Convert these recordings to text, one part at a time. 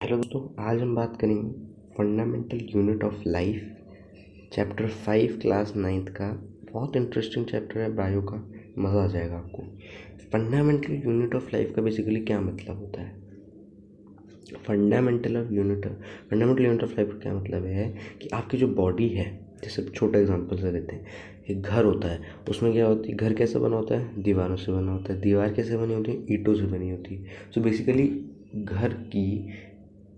Hello दोस्तों, आज हम बात करेंगे fundamental unit of life, chapter 5 class 9th का। बहुत इंटरेस्टिंग चैप्टर है बायो का, मज़ा आ जाएगा आपको। फंडामेंटल यूनिट ऑफ लाइफ का बेसिकली क्या मतलब होता है? फंडामेंटल यूनिट ऑफ लाइफ का क्या मतलब है कि आपकी जो बॉडी है, जैसे छोटा एग्जांपल से लेते हैं, एक घर होता है, उसमें क्या होती है, घर कैसे बना होता है? दीवारों से बना होता है। दीवार कैसे बनी होती है? ईंटों से बनी होती है। सो बेसिकली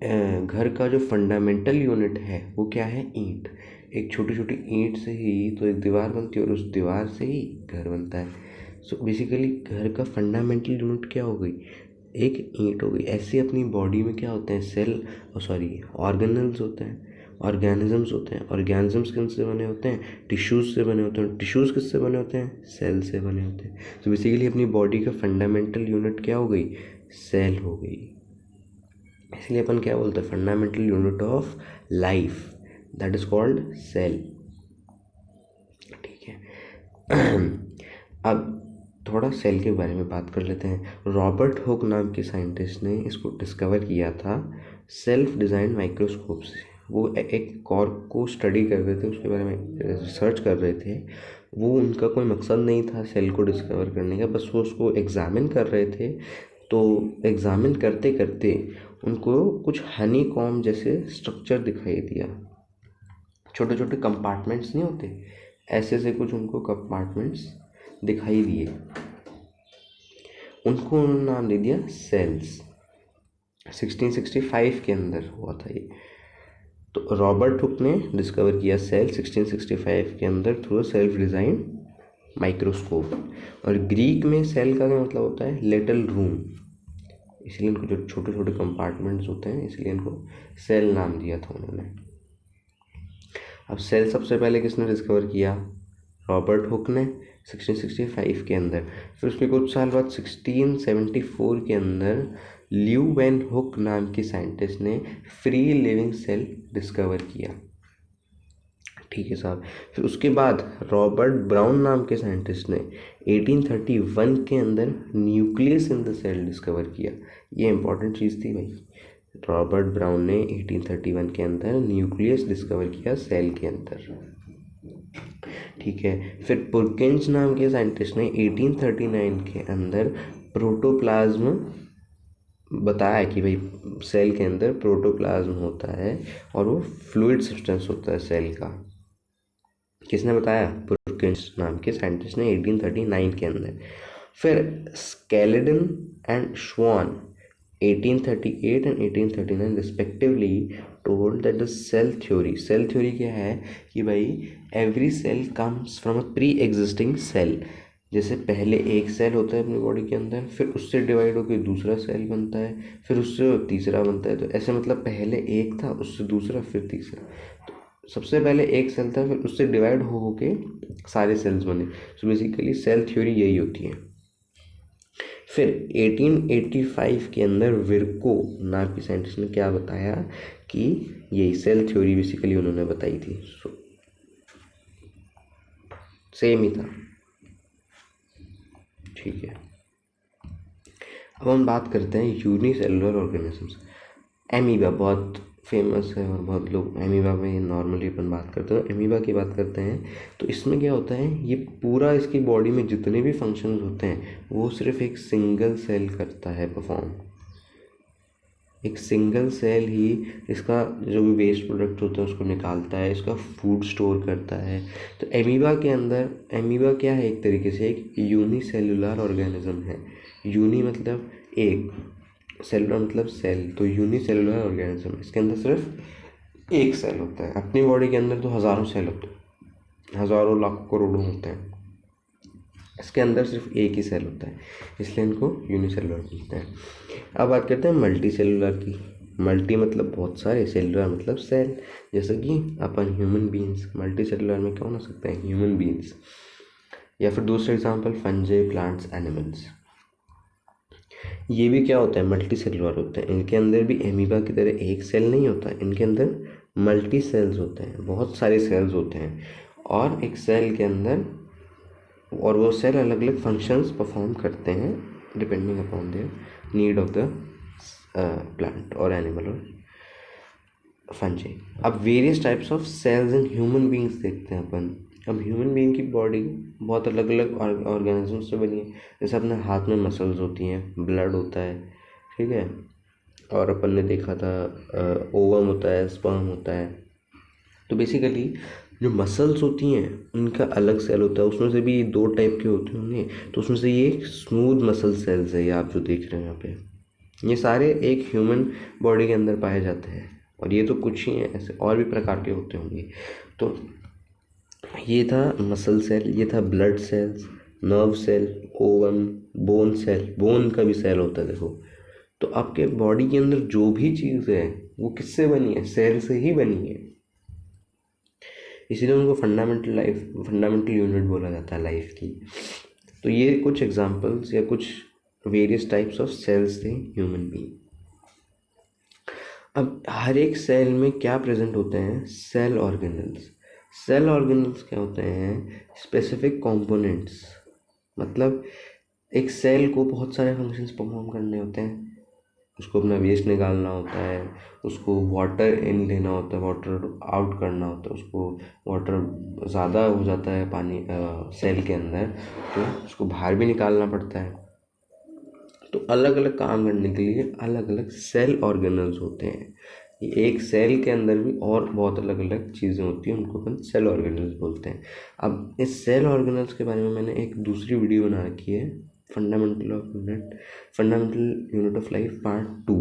घर का जो फंडामेंटल यूनिट है वो क्या है? ईंट। एक छोटी छोटी ईंट से ही तो एक दीवार बनती है और उस दीवार से ही घर बनता है। सो बेसिकली घर का फंडामेंटल यूनिट क्या हो गई? एक ईंट हो गई। ऐसे अपनी बॉडी में क्या होते हैं? सेल, ऑर्गेनल्स होते हैं, ऑर्गेनिजम्स होते हैं। ऑर्गेनिजम्स किनसे बने होते हैं? टिश्यूज़ से बने होते हैं। टिश्यूज़ किससे बने होते हैं? सेल से बने होते हैं। तो बेसिकली अपनी बॉडी का फंडामेंटल यूनिट क्या हो गई? सेल हो गई। इसलिए अपन क्या बोलते हैं? Fundamental unit of life, that is called cell. ठीक है। अब थोड़ा सेल के बारे में बात कर लेते हैं। रॉबर्ट हुक नाम के साइंटिस्ट ने इसको डिस्कवर किया था सेल्फ डिज़ाइन माइक्रोस्कोप से। वो एक कॉर्क को स्टडी कर रहे थे, उसके बारे में रिसर्च कर रहे थे। वो उनका कोई मकसद नहीं था सेल को डिस्कवर करने का, बस वो उसको एग्जामिन कर रहे थे। तो एग्जामिन करते करते उनको कुछ हनी कॉम्ब जैसे स्ट्रक्चर दिखाई दिया। छोटे छोटे कंपार्टमेंट्स नहीं होते, ऐसे से कुछ उनको कंपार्टमेंट्स दिखाई दिए। उनको उन्होंने नाम दे दिया सेल्स। 1665 के अंदर हुआ था ये। तो रॉबर्ट हुक ने डिस्कवर किया सेल 1665 के अंदर थ्रू सेल्फ डिज़ाइन माइक्रोस्कोप। और ग्रीक में सेल का क्या मतलब होता है? Little room. इसलिए इनको जो छोटे छोटे कंपार्टमेंट्स होते हैं, इसलिए इनको सेल नाम दिया था उन्होंने। अब सेल सबसे पहले किसने डिस्कवर किया? रॉबर्ट हुक ने 1665 के अंदर। फिर उसके कुछ साल बाद 1674 के अंदर ल्यू वैन हुक नाम के साइंटिस्ट ने फ्री लिविंग सेल डिस्कवर किया। ठीक है साहब। फिर उसके बाद रॉबर्ट ब्राउन नाम के साइंटिस्ट ने 1831 के अंदर nucleus in the cell discover किया। ये इंपॉर्टेंट चीज़ थी भाई। रॉबर्ट ब्राउन ने 1831 के अंदर न्यूक्लियस डिस्कवर किया सेल के अंदर। ठीक है। फिर पुरकिंस नाम के साइंटिस्ट ने 1839 के अंदर प्रोटोप्लाज्म बताया कि भाई सेल के अंदर प्रोटोप्लाज्म होता है और वो फ्लूइड सब्सटेंस होता है सेल का। किसने बताया? पुरकिंस नाम के साइंटिस्ट ने 1839 के अंदर। फिर Schleiden and Schwann 1838 and 1839 respectively told that the cell theory क्या है कि भाई every cell comes from a pre existing cell. जैसे पहले एक सेल होता है अपनी बॉडी के अंदर, फिर उससे डिवाइड होकर दूसरा सेल बनता है, फिर उससे तीसरा बनता है। तो ऐसे मतलब पहले एक था, उससे दूसरा, फिर तीसरा। तो सबसे पहले एक सेल था, फिर उससे डिवाइड हो के सारे सेल्स बने। सो बेसिकली सेल थ्योरी यही होती है। फिर 1885 के अंदर विर्को नाम की साइंटिस्ट ने क्या बताया कि यही सेल थ्योरी बेसिकली उन्होंने बताई थी। सो सेम ही था। ठीक है। अब हम बात करते हैं यूनिसेलुलर ऑर्गेनिजम्स। एमीबा बहुत फेमस है और बहुत लोग एमीबा में नॉर्मली अपन बात करते हैं। एमीबा की बात करते हैं तो इसमें क्या होता है, ये पूरा इसकी बॉडी में जितने भी फंक्शंस होते हैं वो सिर्फ एक सिंगल सेल करता है परफॉर्म। एक सिंगल सेल ही इसका जो भी वेस्ट प्रोडक्ट होता है उसको निकालता है, इसका फूड स्टोर करता है। तो एमीबा के अंदर, एमीबा क्या है? एक तरीके से एक यूनिसेलुलर ऑर्गेनिज्म है। यूनी मतलब एक, सेलुलर मतलब सेल, तो यूनिसेलुलर ऑर्गेनिज्म। इसके अंदर सिर्फ एक सेल होता है। अपनी बॉडी के अंदर तो हज़ारों सेल होते हैं, हज़ारों लाख करोड़ों होते हैं। इसके अंदर सिर्फ एक ही सेल होता है, इसलिए इनको यूनिसेलुलर बोलते हैं। अब बात करते हैं मल्टी सेलुलर की। मल्टी मतलब बहुत सारे, सेलुलर मतलब सेल। जैसे कि अपन ह्यूमन बींग्स, मल्टी सेलुलर में कौन हो सकता है? Human beings. या फिर दूसरा एग्जांपल फंजे, प्लांट्स, एनिमल्स। ये भी क्या होता है? मल्टी सेलुलर होते हैं। इनके अंदर भी एमीबा की तरह एक सेल नहीं होता, इनके अंदर मल्टी सेल्स होते हैं, बहुत सारे सेल्स होते हैं। और एक सेल के अंदर, और वो सेल अलग अलग फंक्शंस परफॉर्म करते हैं depending upon their need of the plant और एनिमल और फंजाई। अब various types of cells in human beings देखते हैं अपन। अब ह्यूमन बीइंग की बॉडी बहुत अलग अलग ऑर्गेनिज्म से बनी है। जैसे अपने हाथ में मसल्स होती हैं, ब्लड होता है, ठीक है, और अपन ने देखा था ओवम होता है, स्पर्म होता है। तो बेसिकली जो मसल्स होती हैं उनका अलग सेल होता है, उसमें से भी 2 टाइप के होते होंगे। तो उसमें से ये स्मूथ मसल सेल्स है, ये आप जो देख रहे हैं यहाँ पे, ये सारे एक ह्यूमन बॉडी के अंदर पाए जाते हैं। और ये तो कुछ ही हैं, ऐसे और भी प्रकार के होते होंगे। तो ये था मसल सेल, ये था blood cells, nerve cell, ovum, bone cell, bone का भी सेल होता है देखो। तो आपके बॉडी के अंदर जो भी चीज़ है वो किससे बनी है? सेल से ही बनी है। इसीलिए उनको फंडामेंटल यूनिट बोला जाता है लाइफ की। तो ये कुछ एग्जांपल्स या कुछ वेरियस टाइप्स ऑफ सेल्स थे ह्यूमन बीइंग। अब हर एक सेल में क्या प्रेजेंट होते हैं? Cell organelles. सेल ऑर्गेनल्स क्या होते हैं? Specific components. मतलब एक सेल को बहुत सारे फंक्शंस परफॉर्म करने होते हैं। उसको अपना वेस्ट निकालना होता है, उसको वाटर इन लेना होता है, वाटर आउट करना होता है, उसको वाटर ज़्यादा हो जाता है पानी सेल के अंदर तो उसको बाहर भी निकालना पड़ता है। तो अलग अलग काम करने के लिए अलग अलग सेल ऑर्गेनल्स होते हैं। ये एक सेल के अंदर भी और बहुत अलग अलग चीज़ें होती हैं, उनको अपन सेल ऑर्गेनल्स बोलते हैं। अब इस सेल ऑर्गेनल्स के बारे में मैंने एक दूसरी वीडियो बना रखी है, fundamental unit of life part 2।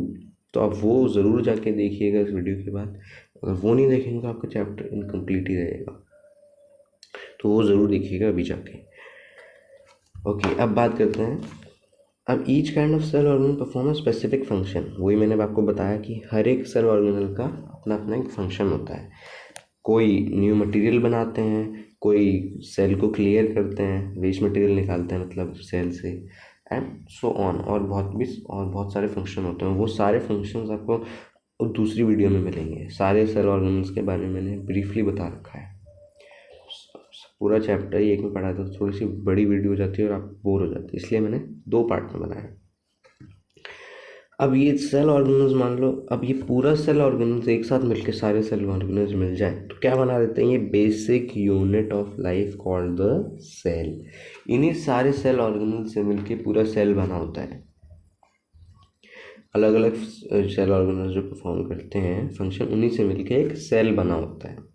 तो आप वो ज़रूर जाके देखिएगा इस वीडियो के बाद। अगर वो नहीं देखेंगे तो आपका चैप्टर इनकम्प्लीट ही रहेगा, तो वो ज़रूर देखिएगा अभी जाके। ओके, अब बात करते हैं। अब each kind of cell organelle perform a specific function. वही मैंने आपको बताया कि हर एक सेल ऑर्गेनल का अपना अपना एक फंक्शन होता है। कोई न्यू मटेरियल बनाते हैं, कोई सेल को क्लियर करते हैं, वेस्ट मटेरियल निकालते हैं मतलब सेल से, एंड सो ऑन। और बहुत सारे फंक्शन होते हैं। वो सारे फंक्शंस आपको दूसरी वीडियो में मिलेंगे। सारे सेल ऑर्गेनल्स के बारे में मैंने ब्रीफली बता रखा है। पूरा चैप्टर ही एक में पढ़ा था तो थोड़ी सी बड़ी वीडियो हो जाती है और आप बोर हो जाते हैं, इसलिए मैंने 2 पार्ट में बनाया। अब ये सेल ऑर्गेनल्स मान लो, अब ये पूरा सेल ऑर्गेनल्स एक साथ मिलके सारे सेल ऑर्गेनल्स मिल जाए तो क्या बना देते हैं? ये basic unit of life called the cell. इन्हीं सारे सेल ऑर्गेनल्स से मिलके पूरा सेल बना होता है। अलग अलग सेल ऑर्गेनल्स जो परफॉर्म करते हैं फंक्शन, उन्हीं से मिलके एक सेल बना होता है।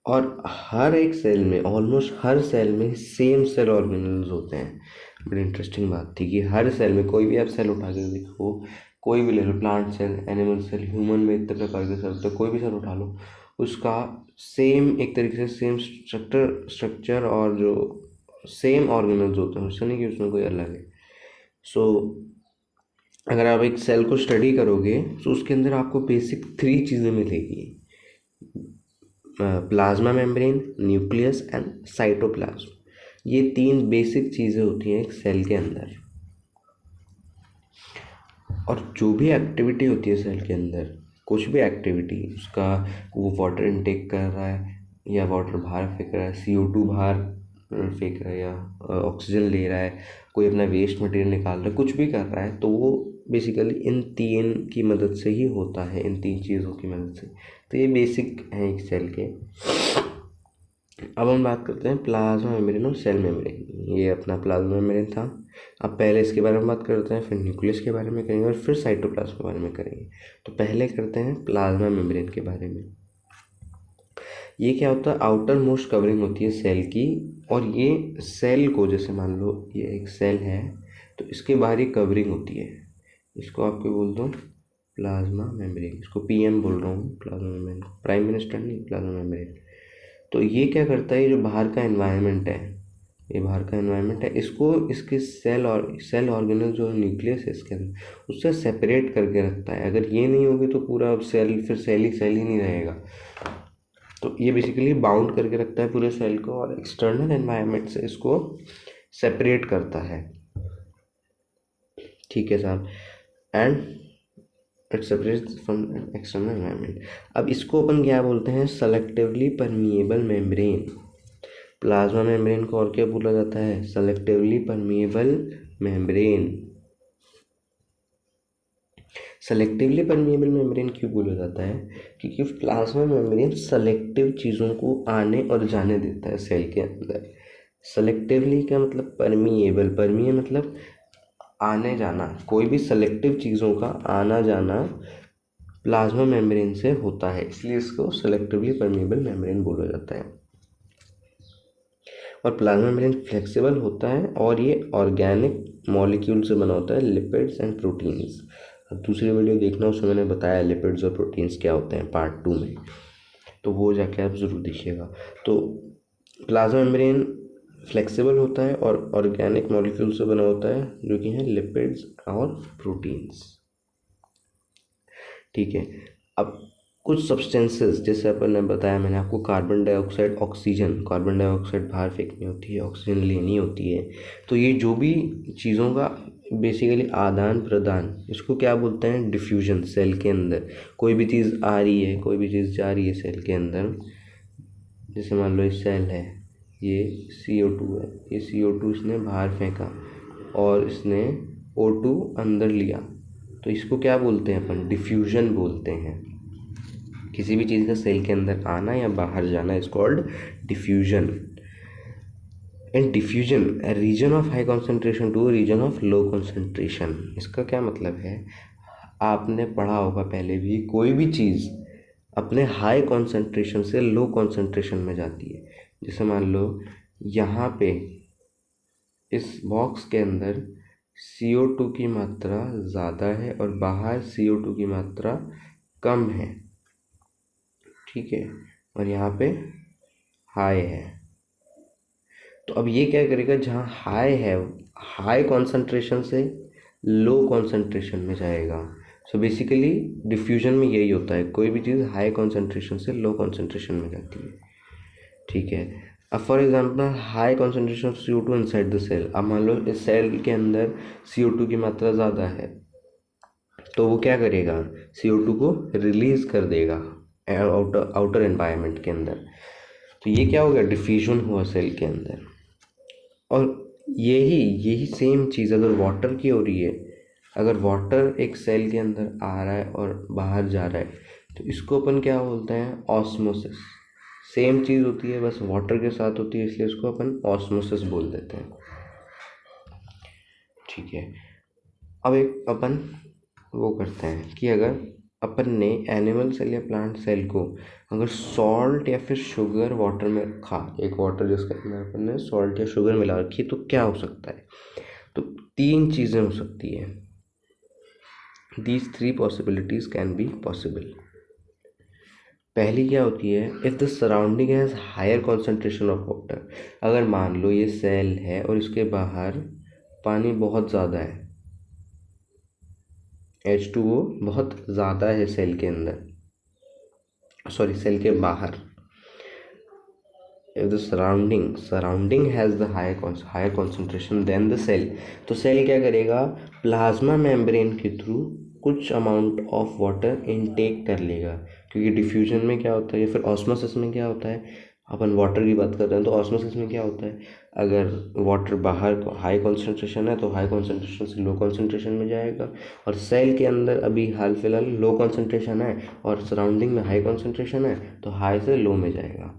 और हर एक सेल में, ऑलमोस्ट हर सेल में सेम सेल ऑर्गेनल्स होते हैं। बड़ी इंटरेस्टिंग बात थी कि हर सेल में, कोई भी आप सेल उठा के देखो, कोई भी ले लो, plant cell, animal cell, human में इतने प्रकार के सेल होते हैं, कोई भी सेल उठा लो, उसका सेम एक तरीके से सेम स्ट्रक्चर और जो सेम ऑर्गेनल्स होते हैं, उससे नहीं कि उसमें कोई अलग है। सो अगर आप एक सेल को स्टडी करोगे तो उसके अंदर आपको बेसिक 3 चीज़ें मिलेगी: plasma membrane, nucleus and cytoplasm. ये 3 बेसिक चीज़ें होती हैं एक सेल के अंदर। और जो भी एक्टिविटी होती है सेल के अंदर, कुछ भी एक्टिविटी, उसका वो वाटर इनटेक कर रहा है या वाटर बाहर फेंक रहा है, CO2 बाहर फेंक रहा है या ऑक्सीजन ले रहा है, कोई अपना वेस्ट मटेरियल निकाल रहा है, कुछ भी कर रहा है, तो वो बेसिकली इन 3 की मदद से ही होता है, इन 3 चीज़ों की मदद से। तो ये बेसिक है एक सेल के। अब हम बात करते हैं प्लाज्मा मेम्ब्रेन और सेल मेम्ब्रेन। ये अपना प्लाज्मा मेम्ब्रेन था। अब पहले इसके बारे में बात करते हैं, फिर न्यूक्लियस के बारे में करेंगे और फिर साइटोप्लाज्म के बारे में करेंगे। तो पहले करते हैं प्लाज्मा मेम्ब्रेन के बारे में। ये क्या होता है? आउटर मोस्ट कवरिंग होती है सेल की। और ये सेल को, जैसे मान लो ये एक सेल है तो इसके बाहर ही कवरिंग होती है, इसको आपको बोल दो प्लाज्मा मेम्ब्रेन। इसको PM बोल रहा हूँ, प्लाज्मा मेम्ब्रेन, प्राइम मिनिस्टर नहीं, प्लाज्मा मेम्ब्रेन। तो ये क्या करता है? ये जो बाहर का एनवायरनमेंट है, ये बाहर का एनवायरनमेंट है, इसको इसके सेल ऑर्गेनल जो न्यूक्लियस है इसके अंदर, उससे सेपरेट करके रखता है। अगर ये नहीं होगी तो पूरा सेल फिर सेल ही नहीं रहेगा। तो ये बेसिकली बाउंड करके रखता है पूरे सेल को और एक्सटर्नल एनवायरनमेंट से इसको सेपरेट करता है। ठीक है साहब, and it separates from external environment. अब इसको अपन क्या बोलते हैं? Selectively permeable membrane. Plasma membrane को और क्या बोला जाता है? Selectively permeable membrane. Selectively permeable membrane क्यों बोला जाता है? क्योंकि प्लाज्मा मेम्ब्रेन सेलेक्टिव चीज़ों को आने और जाने देता है सेल के अंदर। सेलेक्टिवली का मतलब परमिएबल, परमिए मतलब आने जाना, कोई भी सेलेक्टिव चीज़ों का आना जाना प्लाज्मा मेम्ब्रेन से होता है, इसलिए इसको सेलेक्टिवली परमिएबल मेम्ब्रेन बोला जाता है। और प्लाज्मा मेम्ब्रेन फ्लेक्सिबल होता है और ये ऑर्गेनिक मॉलिक्यूल से बना होता है, लिपिड्स एंड प्रोटीन्स। अब दूसरी वीडियो देखना, उसमें मैंने बताया लिपिड्स और प्रोटीन्स क्या होते हैं पार्ट 2 में, तो वो जाके आप ज़रूर देखिएगा। तो प्लाज्मा मेम्ब्रेन फ्लेक्सिबल होता है और ऑर्गेनिक मॉलिक्यूल से बना होता है, जो कि हैं लिपिड्स और प्रोटीन्स। ठीक है। अब कुछ सब्सटेंसेस, जैसे अपन ने बताया, मैंने आपको carbon dioxide, oxygen, carbon dioxide बाहर फेंकनी होती है, ऑक्सीजन लेनी होती है। तो ये जो भी चीज़ों का बेसिकली आदान प्रदान, इसको क्या बोलते हैं? डिफ्यूजन। सेल के अंदर कोई भी चीज़ आ रही है, कोई भी चीज़ जा रही है सेल के अंदर, जैसे मान लो ये सेल है, ये CO2 है, ये CO2 इसने बाहर फेंका और इसने O2 अंदर लिया, तो इसको क्या बोलते हैं अपन? डिफ्यूजन बोलते हैं। किसी भी चीज़ का सेल के अंदर आना या बाहर जाना is called diffusion. And diffusion region of high concentration to region of low concentration. इसका क्या मतलब है? आपने पढ़ा होगा पहले भी, कोई भी चीज़ अपने हाई कॉन्सेंट्रेशन से लो कॉन्सेंट्रेशन में जाती है। जैसे मान लो यहाँ पे इस बॉक्स के अंदर CO2 की मात्रा ज़्यादा है और बाहर CO2 की मात्रा कम है, ठीक है, और यहाँ पे हाई है। तो अब ये क्या करेगा? जहाँ हाई है, हाई कॉन्सेंट्रेशन से लो कॉन्सेंट्रेशन में जाएगा। सो बेसिकली डिफ्यूजन में यही होता है, कोई भी चीज़ हाई कॉन्सेंट्रेशन से लो कॉन्सेंट्रेशन में जाती है, ठीक है। अब for example high concentration of CO2 inside the cell. अब मान लो इस सेल के अंदर CO2 की मात्रा ज़्यादा है, तो वो क्या करेगा? CO2 को रिलीज कर देगा आउटर एनवायरनमेंट के अंदर। तो ये क्या हो गया? डिफ्यूजन हुआ सेल के अंदर। और यही सेम चीज़ अगर वाटर की हो रही है, अगर वाटर एक सेल के अंदर आ रहा है और बाहर जा रहा है, तो इसको अपन क्या बोलते हैं? ऑस्मोसिस। सेम चीज़ होती है, बस वाटर के साथ होती है, इसलिए इसको अपन ऑस्मोसिस बोल देते हैं, ठीक है। अब एक अपन वो करते हैं कि अगर अपन ने एनिमल सेल या प्लांट सेल को अगर सॉल्ट या फिर शुगर वाटर में रखा, एक वाटर जिसके अंदर अपन ने सॉल्ट या शुगर मिला रखी, तो क्या हो सकता है? तो 3 चीज़ें हो सकती है। These 3 possibilities can be possible. पहली क्या होती है? If the surrounding has higher concentration of water. अगर मान लो ये सेल है और इसके बाहर पानी बहुत ज़्यादा है, H2O बहुत ज़्यादा है सेल के अंदर, सॉरी सेल के बाहर। If the surrounding has the higher concentration then the cell, तो सेल क्या करेगा? प्लाज्मा मेम्ब्रेन के थ्रू कुछ अमाउंट ऑफ वाटर इनटेक कर लेगा। क्योंकि डिफ्यूजन में क्या होता है या फिर ऑस्मोसिस में क्या होता है, अपन वाटर की बात कर रहे हैं, तो ऑस्मोसिस में क्या होता है? अगर वाटर बाहर हाई कॉन्सेंट्रेशन है तो हाई कॉन्सेंट्रेशन से लो कॉन्सेंट्रेशन में जाएगा, और सेल के अंदर अभी हाल फिलहाल लो कॉन्सेंट्रेशन है और सराउंडिंग में हाई कॉन्सेंट्रेशन है, तो हाई से लो में जाएगा।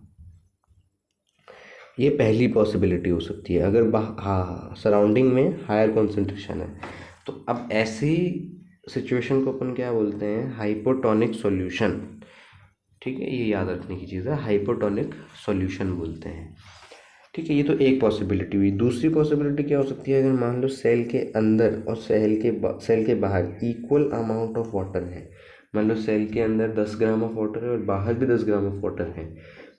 ये पहली पॉसिबिलिटी हो सकती है अगर हाँ सराउंडिंग में हायर कॉन्सेंट्रेशन है। तो अब ऐसी सिचुएशन को अपन क्या बोलते हैं? हाइपोटोनिक सॉल्यूशन, ठीक है, ये याद रखने की चीज़ है, हाइपोटोनिक सॉल्यूशन बोलते हैं, ठीक है। ये तो एक पॉसिबिलिटी हुई। दूसरी पॉसिबिलिटी क्या हो सकती है? अगर मान लो सेल के अंदर और सेल के बाहर इक्वल अमाउंट ऑफ वाटर है, मान लो सेल के अंदर 10 ग्राम ऑफ वाटर है और बाहर भी 10 ग्राम ऑफ वाटर है,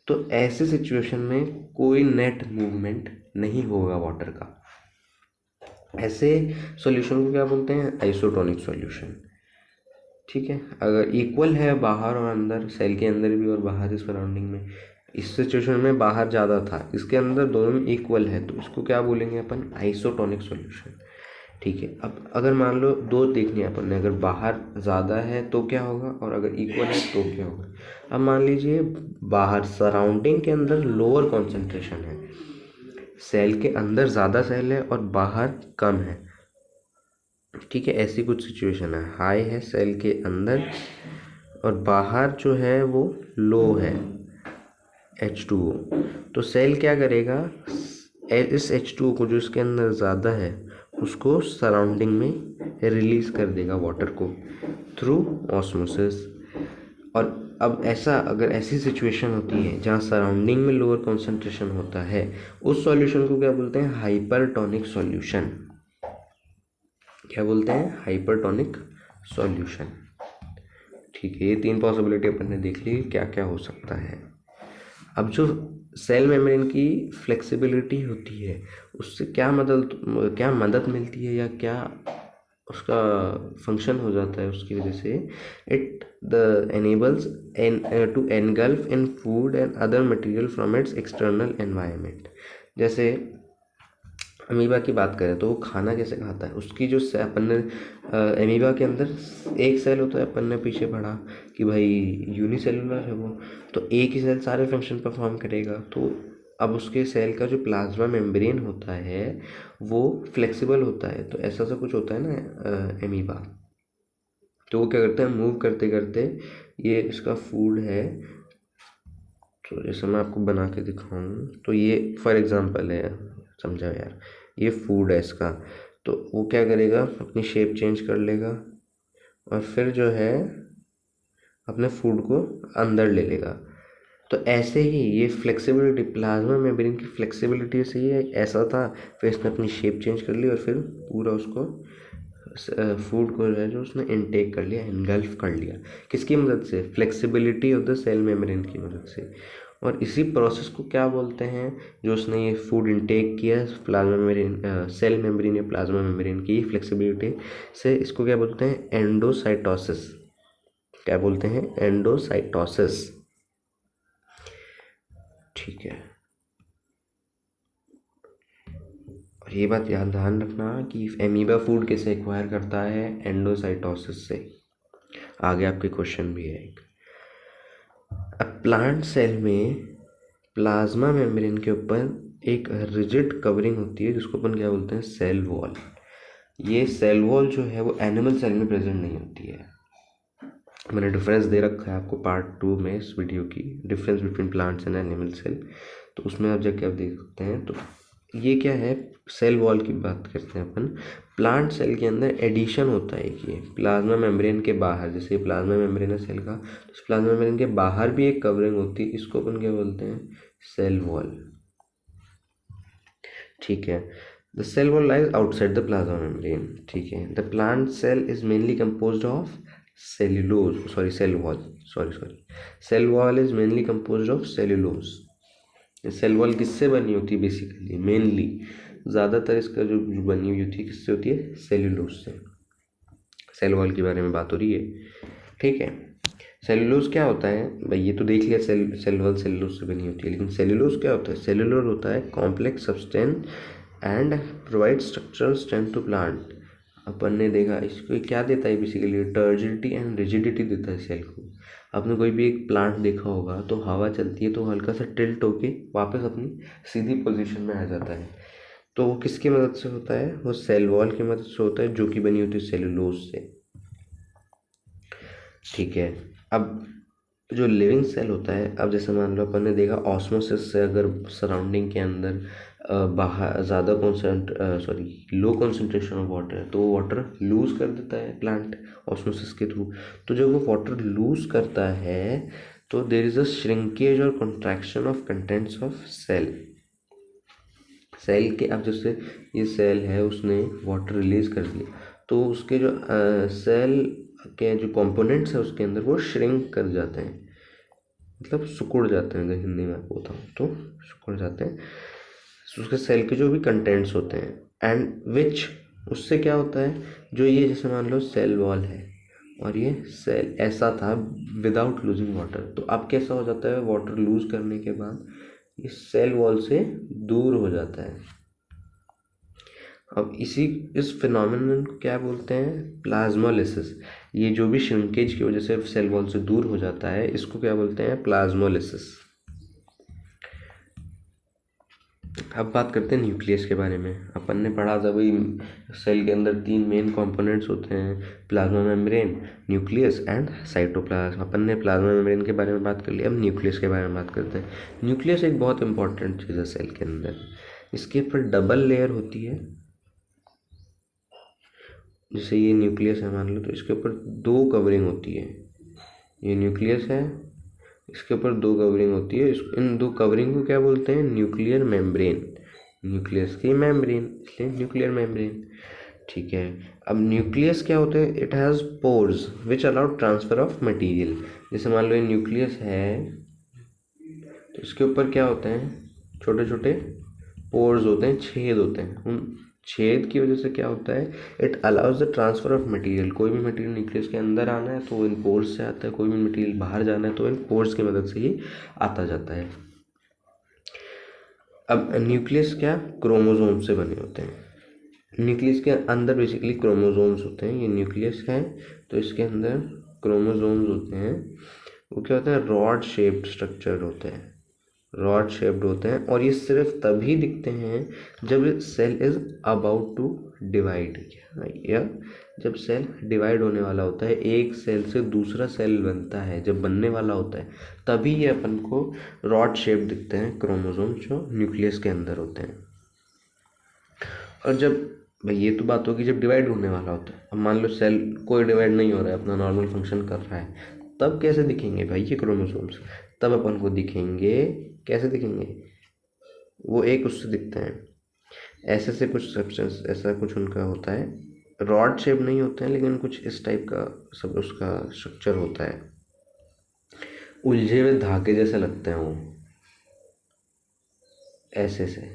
तो ऐसे सिचुएशन में कोई नेट मूवमेंट नहीं होगा वाटर का। ऐसे सॉल्यूशन को क्या बोलते हैं? आइसोटोनिक सॉल्यूशन, ठीक है। अगर इक्वल है बाहर और अंदर, सेल के अंदर भी और बाहर की सराउंडिंग में, इस सिचुएशन में बाहर ज़्यादा था, इसके अंदर दोनों में इक्वल है, तो इसको क्या बोलेंगे अपन? आइसोटोनिक सॉल्यूशन, ठीक है। अब अगर मान लो दो देखनी है अपन ने, अगर बाहर ज़्यादा है तो क्या होगा और अगर इक्वल है तो क्या होगा। अब मान लीजिए बाहर सराउंडिंग के अंदर लोअर कॉन्सेंट्रेशन है, सेल के अंदर ज़्यादा सेल है और बाहर कम है, ठीक है, ऐसी कुछ सिचुएशन है, हाई है सेल के अंदर और बाहर जो है वो लो है H2O। तो सेल क्या करेगा, इस H2O को जो इसके अंदर ज़्यादा है उसको सराउंडिंग में रिलीज कर देगा वाटर को थ्रू ऑस्मोसिस। और अब ऐसा, अगर ऐसी सिचुएशन होती है जहाँ सराउंडिंग में लोअर कॉन्सेंट्रेशन होता है, उस सॉल्यूशन को क्या बोलते हैं, हाइपरटोनिक सॉल्यूशन। क्या बोलते हैं, हाइपरटोनिक सॉल्यूशन। ठीक है, ये तीन पॉसिबिलिटी अपन ने देख ली क्या क्या हो सकता है। अब जो सेल मेम्ब्रेन की फ्लेक्सिबिलिटी होती है उससे क्या मदद मिलती है या क्या उसका फंक्शन हो जाता है उसकी वजह से, it the enables to engulf in food and other material from its external environment. जैसे अमीबा की बात करें तो वो खाना कैसे खाता है, उसकी जो अपन ने अमीबा के अंदर एक सेल होता है, अपन ने पीछे पढ़ा कि भाई यूनिसेलुलर है वो, तो एक ही सेल सारे फंक्शन परफॉर्म करेगा। तो अब उसके सेल का जो प्लाज्मा मेम्ब्रेन होता है वो फ्लेक्सिबल होता है, तो ऐसा सा कुछ होता है ना अमीबा। तो वो क्या करते हैं, मूव करते करते, ये इसका फूड है, तो जैसे मैं आपको बना के दिखाऊं तो ये फॉर एग्जांपल है, समझा यार, ये फूड है इसका। तो वो क्या करेगा, अपनी शेप चेंज कर लेगा और फिर जो है अपने फूड को अंदर ले लेगा। तो ऐसे ही ये फ्लेक्सिबिलिटी, प्लाज्मा मेम्ब्रेन की फ्लेक्सिबिलिटी से ये ऐसा था, फिर इसने अपनी शेप चेंज कर ली और फिर पूरा उसको फूड को जो है जो उसने इनटेक कर लिया, इनगल्फ कर लिया। किसकी मदद से, flexibility of the cell membrane की मदद से। और इसी प्रोसेस को क्या बोलते हैं, जो उसने ये फूड इनटेक किया प्लाज्मा मेम्ब्रेन, सेल मेम्ब्रेन या प्लाज्मा मेम्ब्रेन की फ्लेक्सिबिलिटी से, इसको क्या बोलते हैं, एंडोसाइटोसिस। क्या बोलते हैं, एंडोसाइटोसिस। ठीक है, और ये बात याद ध्यान रखना कि एमीबा फूड कैसे एक्वायर करता है, एंडोसाइटोसिस से। आगे आपके क्वेश्चन भी है एक, अब प्लांट सेल में प्लाज्मा मेम्ब्रेन के ऊपर एक रिजिड कवरिंग होती है जिसको अपन क्या बोलते हैं, सेल वॉल। ये सेल वॉल जो है वो एनिमल सेल में प्रेजेंट नहीं होती है। मैंने डिफरेंस दे रखा है आपको पार्ट 2 में इस वीडियो की, difference between plants and animal cell, तो उसमें आप जाके आप देख सकते हैं। तो ये क्या है, सेल वॉल की बात करते हैं अपन। प्लांट सेल के अंदर एडिशन होता है कि प्लाज्मा मेम्ब्रेन के बाहर, जैसे प्लाज्मा मेम्ब्रेन है सेल का, तो इस प्लाज्मा मेम्ब्रेन के बाहर भी एक कवरिंग होती है, इसको अपन क्या बोलते हैं, सेल वॉल। ठीक है, the cell wall lies outside the plasma membrane. ठीक है, the plant cell is mainly composed of cellulose, sorry cell wall, sorry cell wall is mainly composed of cellulose. Cell wall किससे बनी होती है, basically mainly ज़्यादातर इसका जो बनी हुई होती है किससे होती है, सेल्यूलोज से। सेल वॉल के बारे में बात हो रही है। ठीक है, सेल्यूलोज क्या होता है भाई, ये तो देख लिया, सेल वॉल सेल्यूलोज से बनी होती है, लेकिन सेल्यूलोज क्या होता है, सेल्यूलोज होता है complex substance and provide structural strength to plant. अपन ने देखा इसको क्या देता है, बेसिकली टर्जिडिटी एंड रिजिडिटी देता है सेल को। आपने कोई भी एक प्लांट देखा होगा तो हवा चलती है तो हल्का सा टिल्ट होके वापस अपनी सीधी पोजीशन में आ जाता है, तो वो किसकी मदद से होता है, वो सेल वॉल की मदद से होता है जो कि बनी होती है सेल्यूलोज से। ठीक है, अब जो लिविंग सेल होता है, अब जैसे मान लो अपन ने देखा ऑस्मोसिस से अगर सराउंडिंग के अंदर बाहर ज़्यादा लो कॉन्सेंट्रेशन ऑफ वाटर है तो वो वाटर लूज कर देता है प्लांट ऑस्मोसिस के थ्रू। तो जब वो वाटर लूज करता है तो देर इज़ अ श्रिंकेज और contraction of contents of cell. Cell के, अब जैसे ये सेल है उसने वाटर रिलीज कर दिया तो उसके जो सेल के जो कंपोनेंट्स है उसके अंदर वो श्रिंक कर जाते हैं, मतलब सिकुड़ जाते हैं, अगर हिंदी में आपको बताऊँ तो सिकुड़ जाते हैं। उसके सेल के जो भी कंटेंट्स होते हैं एंड विच, उससे क्या होता है, जो ये जैसे मान लो सेल वॉल है और ये सेल ऐसा था विदाउट लूजिंग वाटर, तो अब कैसा हो जाता है, वाटर लूज करने के बाद ये सेल वॉल से दूर हो जाता है। अब इस फिनोमेनन को क्या बोलते हैं, प्लाज्मोलिसिस। ये जो भी श्रिंकेज की वजह से सेल वॉल से दूर हो जाता है इसको क्या बोलते हैं, प्लाज्मोलिसिस। अब बात करते हैं न्यूक्लियस के बारे में। अपन ने पढ़ा था भाई सेल के अंदर 3 मेन कंपोनेंट्स होते हैं, plasma membrane, nucleus and cytoplasm. अपन ने प्लाज्मा मेम्ब्रेन के बारे में बात कर लिया, अब न्यूक्लियस के बारे में बात करते हैं। न्यूक्लियस एक बहुत इंपॉर्टेंट चीज़ है सेल के अंदर। इसके ऊपर डबल लेयर होती है। जैसे ये न्यूक्लियस है मान लो, तो इसके ऊपर 2 कवरिंग होती है। ये न्यूक्लियस है, इसके ऊपर 2 कवरिंग होती है। इन 2 कवरिंग को क्या बोलते हैं? Nuclear membrane. न्यूक्लियस की मेम्ब्रेन, इसलिए न्यूक्लियर मेम्ब्रेन। ठीक है, अब न्यूक्लियस क्या होते हैं? It has pores which allow transfer of material. जैसे मान लो ये न्यूक्लियस है, तो इसके ऊपर क्या होते हैं? छोटे छोटे पोर्स होते हैं, छेद होते हैं। उन छेद की वजह से क्या होता है? It allows the transfer of material. कोई भी मटेरियल न्यूक्लियस के अंदर आना है तो इन पोर्स से आता है, कोई भी मटेरियल बाहर जाना है तो इन पोर्स की मदद से ही आता जाता है। अब न्यूक्लियस क्या? क्रोमोसोम से बने होते हैं। न्यूक्लियस के अंदर बेसिकली क्रोमोसोम्स होते हैं। ये न्यूक्लियस है तो इसके अंदर क्रोमोसोम्स होते हैं। वो क्या होता है? रॉड शेप्ड स्ट्रक्चर होते हैं, रॉड शेप्ड होते हैं। और ये सिर्फ तभी दिखते हैं जब cell is about to divide, या जब सेल डिवाइड होने वाला होता है, एक सेल से दूसरा सेल बनता है, जब बनने वाला होता है, तभी ये अपन को रॉड शेप दिखते हैं क्रोमोसोम जो न्यूक्लियस के अंदर होते हैं। और जब भाई ये तो बात होगी जब डिवाइड होने वाला होता है। अब मान लो सेल कोई डिवाइड नहीं हो रहा है, अपना नॉर्मल फंक्शन कर रहा है, तब कैसे दिखेंगे भाई ये क्रोमोसोम्स? तब अपन को दिखेंगे, कैसे दिखेंगे? वो एक उससे दिखते हैं, ऐसे से कुछ सब्सटेंस, ऐसा कुछ उनका होता है। रॉड शेप नहीं होते हैं, लेकिन कुछ इस टाइप का सब उसका स्ट्रक्चर होता है। उलझे हुए धागे जैसे लगते हैं वो, ऐसे से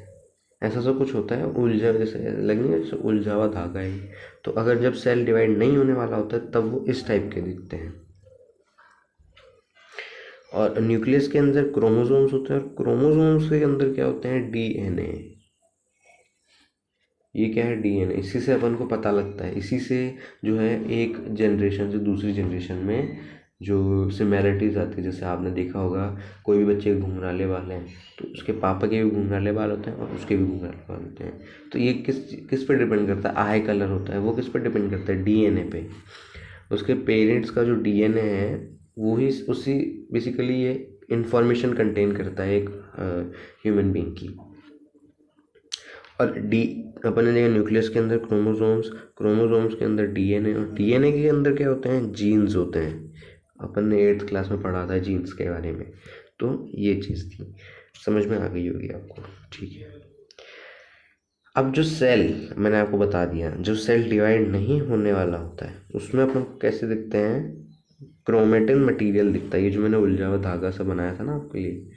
ऐसा सा कुछ होता है, उलझा हुआ जैसे लगेंगे, जैसे उलझा हुआ धागा है। तो अगर जब सेल डिवाइड नहीं होने वाला होता है तब वो इस टाइप के दिखते हैं। और न्यूक्लियस के अंदर क्रोमोसोम्स होते हैं, और क्रोमोसोम्स के अंदर क्या होते हैं? डीएनए। ये क्या है? डीएनए। इसी से अपन को पता लगता है, इसी से जो है एक जनरेशन से दूसरी जनरेशन में जो सिमिलरिटीज़ आती है। जैसे आपने देखा होगा कोई भी बच्चे घुंघराले बाल हैं तो उसके पापा के भी घुंघराले बाल होते हैं और उसके भी घुंघराले बाल होते हैं। तो ये किस किस पे डिपेंड करता है? आई कलर होता है, वो किस पे डिपेंड करता है? डीएनए पे। उसके पेरेंट्स का जो डीएनए है वो ही उसी बेसिकली ये इंफॉर्मेशन कंटेन करता है एक ह्यूमन बीइंग की। और डी अपन ने देखा न्यूक्लियस के अंदर क्रोमोसोम्स, क्रोमोसोम्स के अंदर डीएनए, और डीएनए के अंदर क्या होते हैं? जीन्स होते हैं। अपन ने 8th क्लास में पढ़ा था जीन्स के बारे में। तो ये चीज़ थी, समझ में आ गई होगी आपको। ठीक है, अब जो सेल मैंने आपको बता दिया, जो सेल डिवाइड नहीं होने वाला होता है उसमें अपन को कैसे दिखते हैं? क्रोमेटिन मटेरियल दिखता है। ये जो मैंने उलझा हुआ धागा सा बनाया था ना आपके लिए,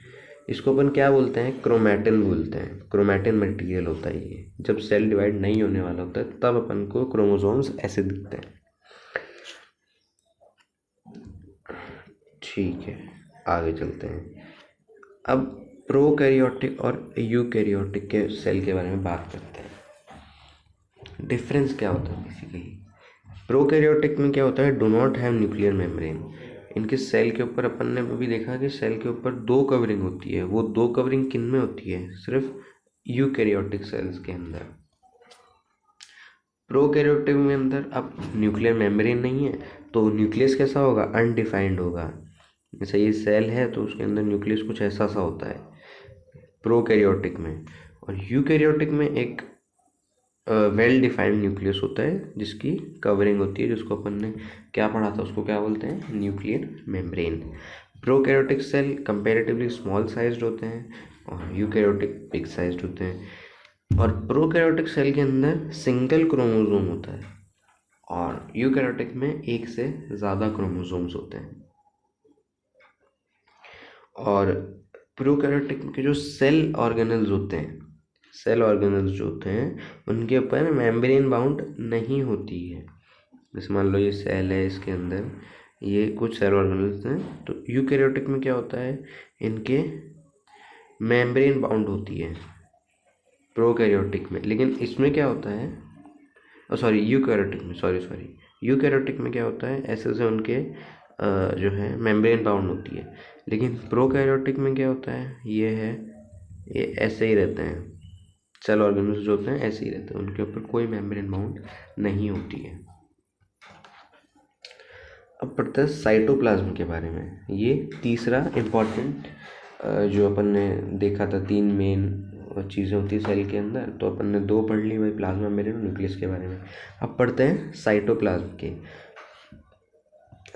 इसको अपन क्या बोलते हैं? क्रोमैटिन बोलते हैं। क्रोमैटिन मटेरियल होता है ये। जब सेल डिवाइड नहीं होने वाला होता है तब अपन को क्रोमोसोम्स ऐसे दिखते हैं। ठीक है, आगे चलते हैं। अब प्रोकैरियोटिक और यूकैरियोटिक के सेल के बारे में बात करते हैं। डिफरेंस क्या होता है बेसिकली? प्रोकैरियोटिक में क्या होता है? Do not have nuclear membrane. इनके सेल के ऊपर अपन ने भी देखा कि सेल के ऊपर 2 कवरिंग होती है। वो 2 कवरिंग किन में होती है? सिर्फ यूकैरियोटिक सेल्स के अंदर। प्रोकैरियोटिक में अंदर अब न्यूक्लियर मेम्ब्रेन नहीं है तो न्यूक्लियस कैसा होगा? अनडिफाइंड होगा। जैसे ये सेल है तो उसके अंदर न्यूक्लियस कुछ ऐसा सा होता है प्रोकैरियोटिक में। और यूकैरियोटिक में एक वेल डिफाइंड न्यूक्लियस होता है जिसकी कवरिंग होती है, जिसको अपन ने क्या पढ़ा था, उसको क्या बोलते हैं? Nuclear membrane. Prokaryotic cell comparatively small sized होते हैं और यूकैरियोटिक बिग साइज्ड होते हैं। और प्रोकैरियोटिक सेल के अंदर सिंगल क्रोमोसोम होता है और यूकैरियोटिक में एक से ज़्यादा क्रोमोसोम्स होते हैं। और प्रोकैरियोटिक के जो सेल ऑर्गेनल्स होते हैं, सेल ऑर्गेनल्स जो होते हैं उनके ऊपर मेम्ब्रेन बाउंड नहीं होती है। जैसे मान लो ये सेल है, इसके अंदर ये कुछ सेल ऑर्गेनल्स हैं, तो यूकैरियोटिक में क्या होता है? इनके मेम्ब्रेन बाउंड होती है प्रोकैरियोटिक में। लेकिन इसमें क्या होता है? सॉरी यूकैरियोटिक में, सॉरी यूकैरियोटिक में क्या होता है? ऐसे से उनके जो है मेम्ब्रेन बाउंड होती है। लेकिन प्रोकैरियोटिक में क्या होता है? ये है, ये ऐसे ही रहते हैं, सेल ऑर्गेनल्स जो होते हैं ऐसे ही रहते हैं, उनके ऊपर कोई मेम्ब्रेन बाउंड नहीं होती है। अब पढ़ते हैं साइटोप्लाज्म के बारे में। ये तीसरा इम्पॉर्टेंट जो अपन ने देखा था, 3 मेन चीज़ें होती है सेल के अंदर, तो अपन ने 2 पढ़ ली, वही प्लाज्मा मेम्ब्रेन और न्यूक्लियस के बारे में। अब पढ़ते हैं साइटोप्लाज्म के।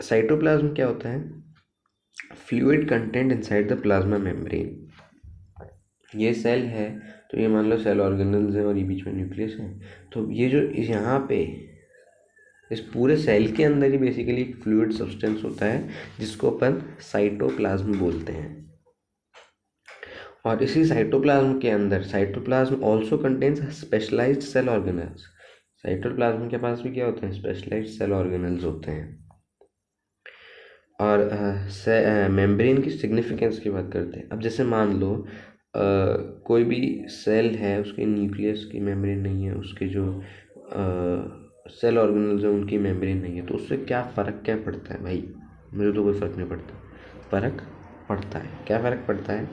साइटोप्लाज्म क्या होता है? Fluid content inside the plasma membrane. ये सेल है, तो ये मान लो सेल ऑर्गेनल्स है और ये बीच में न्यूक्लियस है। तो ये जो यहाँ पे इस पूरे सेल के अंदर ही बेसिकली एक फ्लूइड सब्सटेंस होता है जिसको अपन साइटोप्लाज्म बोलते हैं। और इसी साइटोप्लाज्म के अंदर cytoplasm also contains specialised cell organelles. Cytoplasm के पास भी क्या होते हैं? स्पेशलाइज्ड सेल ऑर्गेनल्स होते हैं। और मेम्ब्रेन की सिग्निफिकेंस की बात करते हैं। अब जैसे मान लो कोई भी सेल है, उसके न्यूक्लियस की मेम्ब्रेन नहीं है, उसके जो सेल ऑर्गेनल्स हैं उनकी मेम्ब्रेन नहीं है, तो उससे क्या फ़र्क क्या पड़ता है भाई? मुझे तो कोई फ़र्क नहीं पड़ता। फ़र्क पड़ता है। क्या फ़र्क पड़ता है?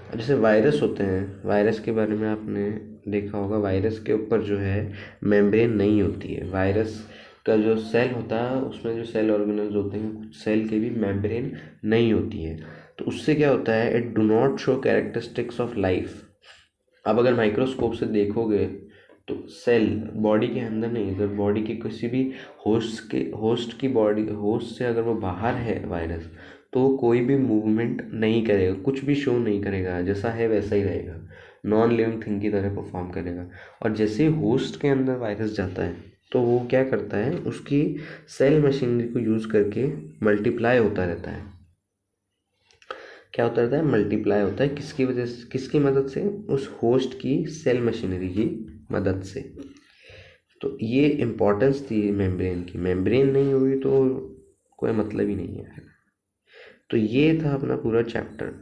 अब जैसे वायरस होते हैं, वायरस के बारे में आपने देखा होगा, वायरस के ऊपर जो है मेम्ब्रेन नहीं होती है। वायरस का जो सेल होता है उसमें जो सेल ऑर्गेनल्स होते हैं, कुछ सेल के भी मेम्ब्रेन नहीं होती है। तो उससे क्या होता है? It do not show characteristics of life. अब अगर माइक्रोस्कोप से देखोगे तो सेल बॉडी के अंदर नहीं, अगर बॉडी के किसी भी होस्ट की बॉडी, होस्ट से अगर वो बाहर है वायरस, तो कोई भी मूवमेंट नहीं करेगा, कुछ भी शो नहीं करेगा, जैसा है वैसा ही रहेगा, नॉन लिविंग थिंग की तरह परफॉर्म करेगा। और जैसे ही होस्ट के अंदर वायरस जाता है तो वो क्या करता है? उसकी सेल मशीनरी को यूज़ करके मल्टीप्लाई होता रहता है। क्या होता रहता है? मल्टीप्लाई होता है। किसकी वजह से? किसकी मदद से? उस होस्ट की सेल मशीनरी की मदद से। तो ये इम्पोर्टेंस थी मेम्ब्रेन की। मेम्ब्रेन नहीं हुई तो कोई मतलब ही नहीं है। तो ये था अपना पूरा चैप्टर।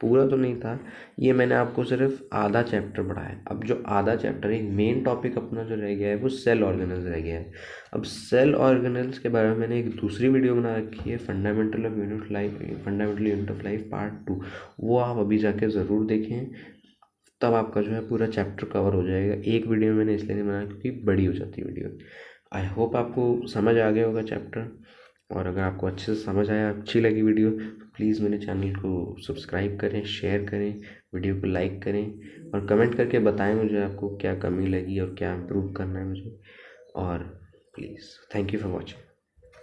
पूरा तो नहीं था, ये मैंने आपको सिर्फ आधा चैप्टर पढ़ाया है। अब जो आधा चैप्टर, एक मेन टॉपिक अपना जो रह गया है वो सेल ऑर्गेनल्स रह गया है। अब सेल ऑर्गेनल्स के बारे में मैंने एक दूसरी वीडियो बना रखी है, fundamental of unit life, fundamental unit of life part 2। वो आप अभी जाके ज़रूर देखें, तब आपका जो है पूरा चैप्टर कवर हो जाएगा। एक वीडियो में मैंने इसलिए नहीं बनाया क्योंकि बड़ी हो जाती है वीडियो। आई होप आपको समझ आ गया होगा चैप्टर। और अगर आपको अच्छे से समझ आया, अच्छी लगी वीडियो, तो प्लीज़ मेरे चैनल को सब्सक्राइब करें, शेयर करें, वीडियो को लाइक करें और कमेंट करके बताएं मुझे आपको क्या कमी लगी और क्या इम्प्रूव करना है मुझे। और please, thank you for watching.